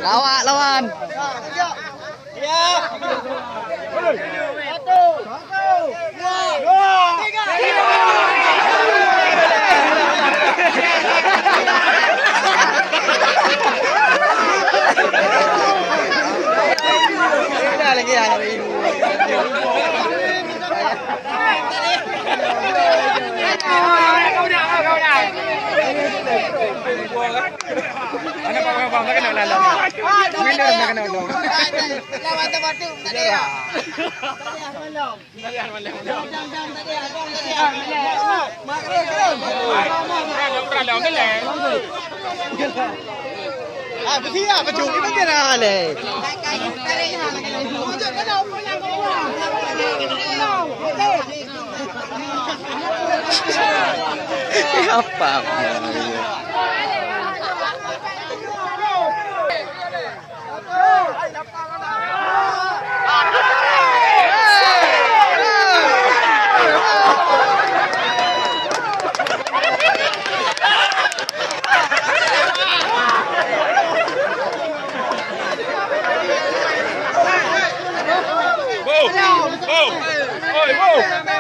Lawak lawan. Ya. Satu. Dua. Tiga. Ada lagi yang hari ini. Ano pa ba bang kena lalang? Winner na kena lalang. Lawan tematu tadi ya. Ah, betul ya, betul. Ini kan hal ni. Apa? Go! Go! Oi, go!